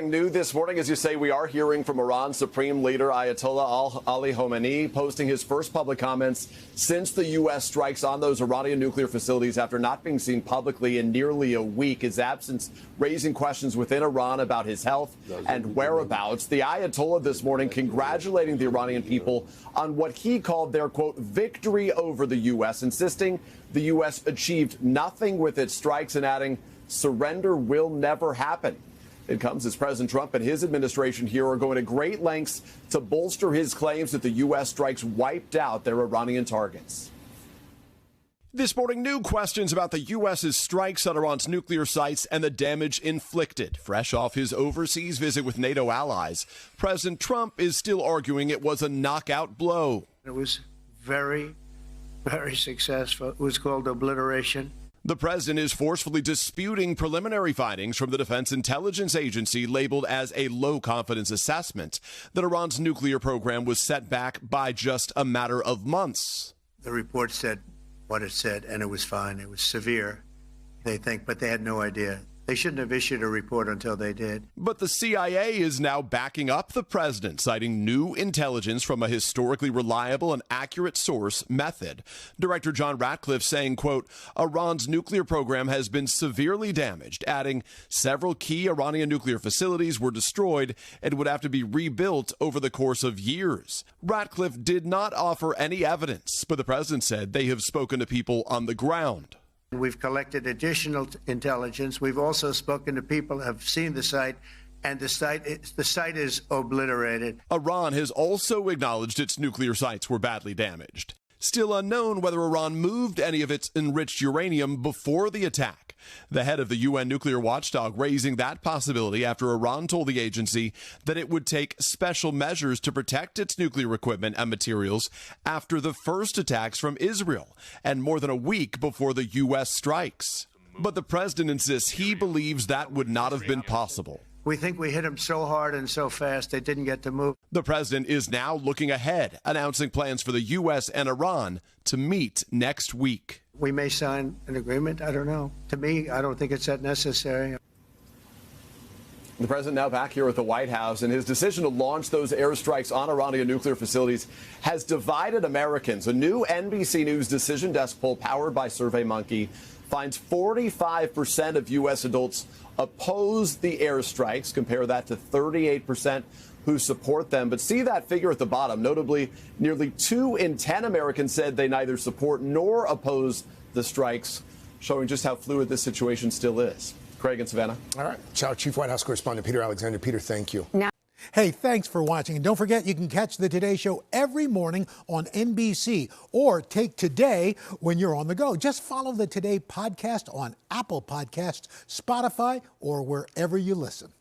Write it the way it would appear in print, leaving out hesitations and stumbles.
New this morning, as you say, we are hearing from Iran's Supreme Leader Ayatollah Khamenei posting his first public comments since the U.S. strikes on those Iranian nuclear facilities after not being seen publicly in nearly a week. His absence raising questions within Iran about his health and whereabouts. The Ayatollah this morning congratulating the Iranian people on what he called their, quote, victory over the U.S., insisting the U.S. achieved nothing with its strikes and adding surrender will never happen. It comes as President Trump and his administration here are going to great lengths to bolster his claims that the U.S. strikes wiped out their Iranian targets. This morning, new questions about the U.S.'s strikes on Iran's nuclear sites and the damage inflicted. Fresh off his overseas visit with NATO allies, President Trump is still arguing it was a knockout blow. It was very, very successful. It was called obliteration. The president is forcefully disputing preliminary findings from the Defense Intelligence Agency labeled as a low-confidence assessment that Iran's nuclear program was set back by just a matter of months. The report said what it said, and it was fine. It was severe, they think, but they had no idea. They shouldn't have issued a report until they did. But the CIA is now backing up the president, citing new intelligence from a historically reliable and accurate source method. Director John Ratcliffe saying, quote, Iran's nuclear program has been severely damaged, adding several key Iranian nuclear facilities were destroyed and would have to be rebuilt over the course of years. Ratcliffe did not offer any evidence, but the president said they have spoken to people on the ground. We've collected additional intelligence. We've also spoken to people who have seen the site, and the site is obliterated. Iran has also acknowledged its nuclear sites were badly damaged. Still unknown whether Iran moved any of its enriched uranium before the attack. The head of the UN nuclear watchdog raising that possibility after Iran told the agency that it would take special measures to protect its nuclear equipment and materials after the first attacks from Israel and more than a week before the U.S. strikes. But the president insists he believes that would not have been possible. We think we hit them so hard and so fast they didn't get to move. The president is now looking ahead, announcing plans for the U.S. and Iran to meet next week. We may sign an agreement. I don't know. To me, I don't think it's that necessary. The president now back here at the White House, and his decision to launch those airstrikes on Iranian nuclear facilities has divided Americans. A new NBC News decision desk poll powered by SurveyMonkey finds 45% of U.S. adults oppose the airstrikes. Compare that to 38% who support them. But see that figure at the bottom. Notably, nearly 2 in 10 Americans said they neither support nor oppose the strikes, showing just how fluid this situation still is. Craig and Savannah. All right. Ciao, Chief White House Correspondent Peter Alexander. Peter, thank you. Hey, thanks for watching. And don't forget, you can catch the Today Show every morning on NBC or take Today when you're on the go. Just follow the Today podcast on Apple Podcasts, Spotify, or wherever you listen.